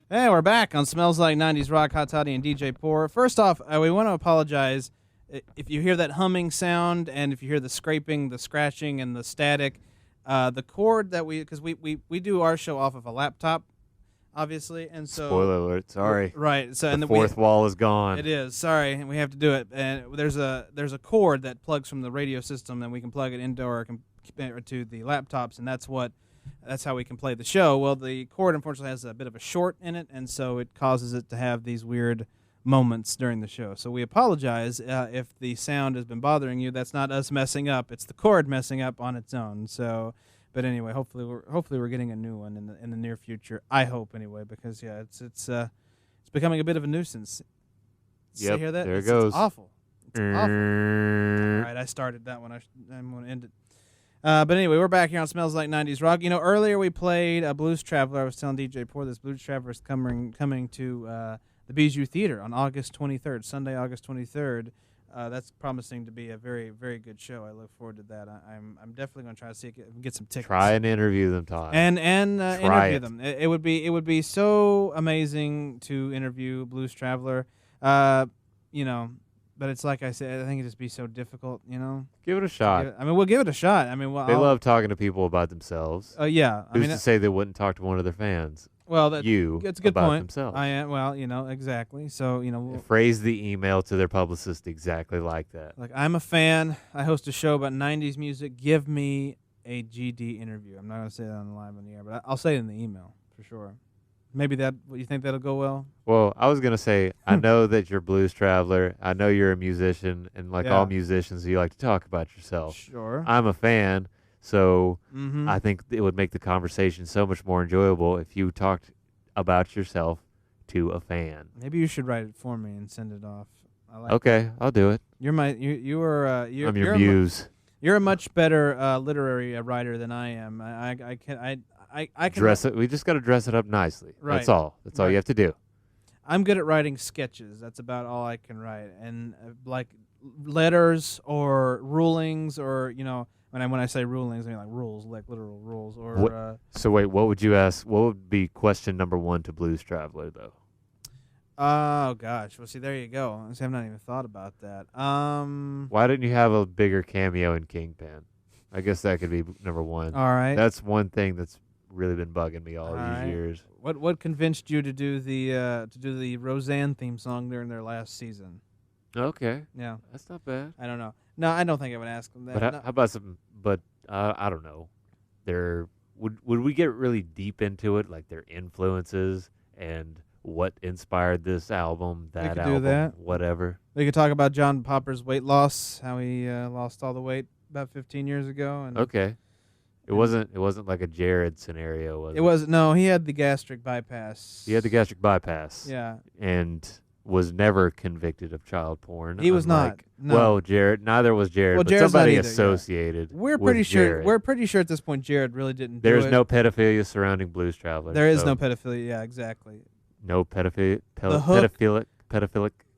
Hey, we're back on Smells Like 90's Rock, Hot Toddy, and DJ Poor. First off, we want to apologize if you hear that humming sound and if you hear the scraping, the scratching, and the static. The cord that because we do our show off of a laptop, obviously, and so Spoiler alert, sorry. right. So The and fourth wall is gone. it is sorry, we have to do it. And there's a cord that plugs from the radio system, and we can plug it into to the laptops, and that's how we can play the show. Well, the cord unfortunately has a bit of a short in it, and so it causes it to have these weird moments during the show. So we apologize if the sound has been bothering you. That's not us messing up; it's the cord messing up on its own. So, but anyway, hopefully we're getting a new one in the near future. I hope anyway, because yeah, it's becoming a bit of a nuisance. Yep, You hear that? there it goes. It's awful. It's awful. All right, I started that one. I'm going to end it. But anyway, we're back here on Smells Like 90's Rock. You know, earlier we played a Blues Traveler. I was telling DJ Poor this Blues Traveler is coming to the Bijou Theater on August 23rd, Sunday, August 23rd. That's promising to be a very, very good show. I look forward to that. I'm definitely going to try to see get some tickets. Try and interview them, Todd. And interview them. It would be so amazing to interview Blues Traveler. You know. But it's like I said, I think it'd just be so difficult, you know. Give it a shot. We'll give it a shot. Well, they love talking to people about themselves. Yeah. Who's to say they wouldn't talk to one of their fans? Well, that's a good about point. Themselves. Exactly. So, phrase the email to their publicist exactly like that. Like, I'm a fan. I host a show about 90s music. Give me a GD interview. I'm not going to say that on live on the air, but I'll say it in the email for sure. Maybe you think that'll go well? Well, I was going to say, I know that you're a blues traveler. I know you're a musician, and like all musicians, you like to talk about yourself. Sure. I'm a fan, so I think it would make the conversation so much more enjoyable if you talked about yourself to a fan. Maybe you should write it for me and send it off. Okay, I'll do it. I'm your muse. You're a much better literary writer than I am. I can dress it. We just got to dress it up nicely. Right. That's all. That's all you have to do. I'm good at writing sketches. That's about all I can write. And like letters or rulings, or when I say rulings, I mean like rules, like literal rules. Or so wait, what would you ask? What would be question number 1 to Blues Traveler though? Oh gosh. Well, see, there you go. See, I've not even thought about that. Why didn't you have a bigger cameo in Kingpin? I guess that could be number 1. All right. That's one thing that's really been bugging me all these years. What convinced you to do the Roseanne theme song during their last season? Okay. Yeah. That's not bad. I don't know. No, I don't think I would ask them that. But how about some? But I don't know. Would we get really deep into it, like their influences and what inspired this album, that album, do that. Whatever. We could talk about John Popper's weight loss, how he lost all the weight about 15 years ago. And okay. It wasn't like a Jared scenario, was it? It was no. He had the gastric bypass. He had the gastric bypass. Yeah. And was never convicted of child porn. He was not. No. Well, Jared. Neither was Jared. Well, but Jared's somebody not either, associated. Yeah. We're with pretty sure. Jared. We're pretty sure at this point Jared really didn't. There's do it. no pedophilia surrounding Blues Traveler. There is no pedophilia. Yeah, exactly. No pedophilic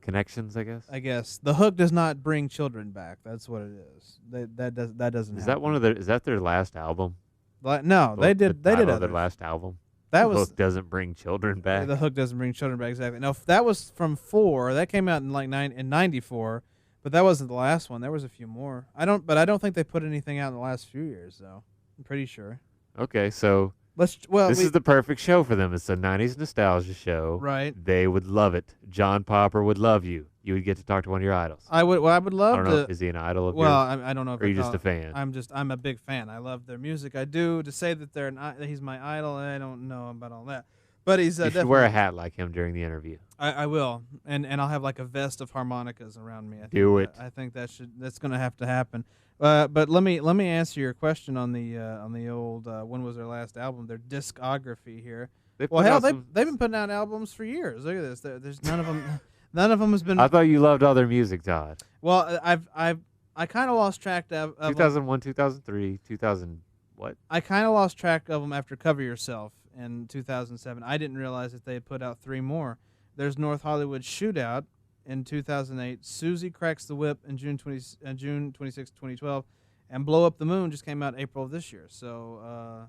connections, I guess. I guess the Hook does not bring children back. That's what it is. That doesn't. Is that one of their? Is that their last album? No, they did. They did their last album. That the was Hook doesn't bring children back. The Hook doesn't bring children back, exactly. No, that was from 4. That came out in like in 94, but that wasn't the last one. There was a few more. I don't think they put anything out in the last few years though. I'm pretty sure. Okay, so this is the perfect show for them. It's a 90s nostalgia show. Right. They would love it. John Popper would love you. You would get to talk to one of your idols. I would love I don't know. Is he an idol of yours? I don't know if or are you just a fan? I'm a big fan. I love their music. I do. To say that he's my idol, I don't know about all that. But he's you should wear a hat like him during the interview. I will, and I'll have like a vest of harmonicas around me. I think that's going to have to happen. But let me answer your question on the old when was their last album? Their discography here. They've been putting out albums for years. Look at this. There's none of them. None of them has been. I thought you loved all their music, Todd. Well, I kind of lost track of 2001, 2003, 2000 what? I kind of lost track of them after Cover Yourself in 2007. I didn't realize that they had put out 3 more. There's North Hollywood Shootout in 2008. Susie Cracks the Whip in June 26, 2012, and Blow Up the Moon just came out April of this year. So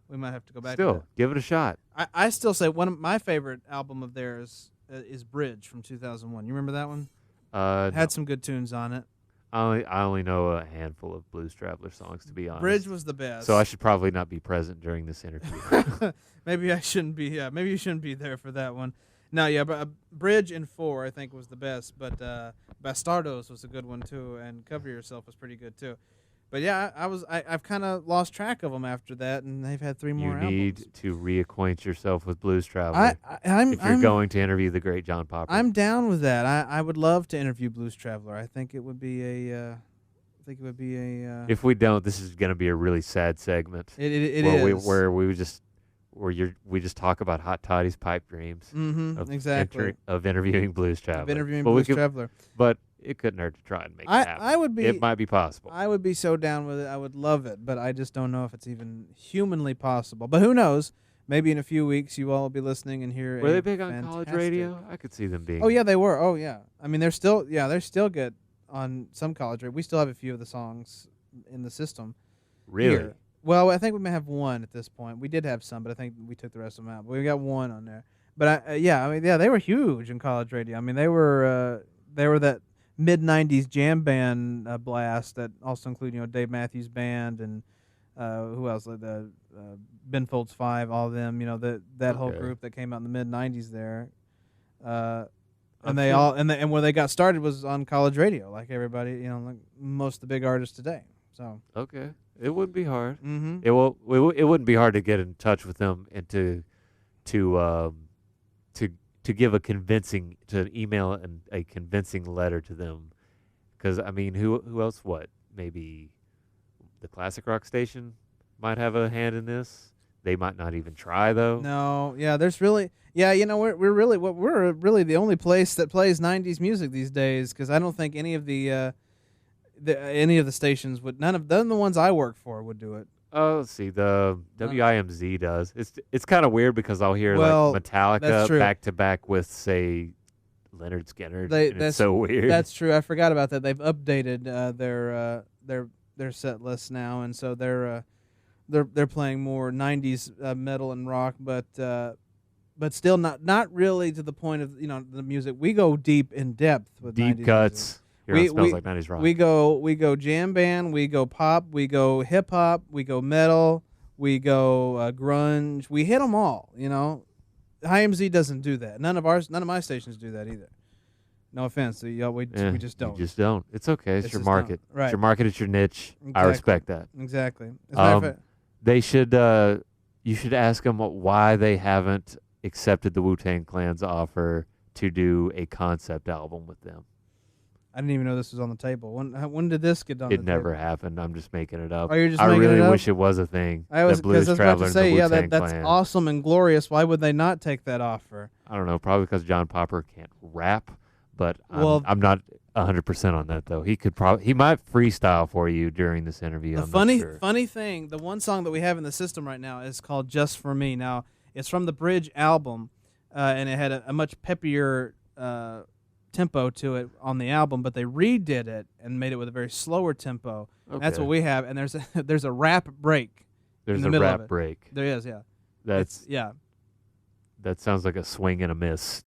We might have to go back. Still, to that. give it a shot. I still say one of my favorite album of theirs is Bridge from 2001. You remember that one? Had No. some good tunes on it. I only know a handful of Blues Traveler songs, to be honest. Bridge was the best. So I should probably not be present during this interview. Maybe I shouldn't be. Maybe you shouldn't be there for that one. No, yeah, but Bridge in 4 I think was the best, but Bastardos was a good one too, and Cover Yourself was pretty good too. But yeah, I've kind of lost track of them after that, and they've had 3 more albums. You need to reacquaint yourself with Blues Traveler I'm if you're going to interview the great John Popper. I'm down with that. I would love to interview Blues Traveler. I think it would be a. If we don't, this is going to be a really sad segment. It is. We just talk about Hot Toddy's pipe dreams. Mm-hmm. Exactly. Of interviewing Blues Traveler. Of interviewing Blues Traveler. But it couldn't hurt to try and make it happen. I would be. It might be possible. I would be so down with it. I would love it, but I just don't know if it's even humanly possible. But who knows? Maybe in a few weeks you all will be listening and hear. Were they big on college radio? I could see them being. Oh yeah, they were. Oh yeah. I mean, they're still good on some college radio. We still have a few of the songs in the system. Really? Here. Well, I think we may have one at this point. We did have some, but I think we took the rest of them out. But we got one on there. But they were huge in college radio. I mean, they were that mid-90s jam band blast that also included, Dave Matthews Band and who else? The Ben Folds 5, all of them. That whole group that came out in the mid-90s there. And they all and where they got started was on college radio, like everybody, like most of the big artists today. So okay, it wouldn't be hard. Mm-hmm. It wouldn't be hard to get in touch with them and to give to email and a convincing letter to them, because I mean, who else? What, maybe the classic rock station might have a hand in this. They might not even try though. No, yeah, there's really, we're really the only place that plays 90s music these days, because I don't think any of the stations would. None of the ones I work for would do it. Oh, let's see. The WIMZ does. It's kind of weird because I'll hear like Metallica back to back with, say, Leonard Skinner. It's so weird. That's true. I forgot about that. They've updated their set list now, and so they're playing more 90s metal and rock, but still not really to the point of the music. We go deep in depth with deep 90s cuts. music. It smells like 90s rock. We go jam band, we go pop, we go hip hop, we go metal, we go grunge. We hit them all. IMZ doesn't do that. None of my stations do that either. No offense, we just don't. You just don't. It's okay. It's your market. Right. It's your market. It's your niche. Exactly. I respect that. Exactly. They should. You should ask them why they haven't accepted the Wu-Tang Clan's offer to do a concept album with them. I didn't even know this was on the table. When did this get done? It never happened. I'm just making it up. Oh, you're just I making really it up? wish it was a thing. Because I was about to say, Wu-Tang that's Clan. awesome and glorious. Why would they not take that offer? I don't know. Probably because John Popper can't rap. But I'm not 100% on that though. He might freestyle for you during this interview. The funny thing, the one song that we have in the system right now is called "Just for Me." Now it's from the Bridge album, and it had a much peppier tempo to it on the album, but they redid it and made it with a very slower tempo. Okay. That's what we have, and there's a rap break. There's in the a middle rap of it. break. There is, yeah. That sounds like a swing and a miss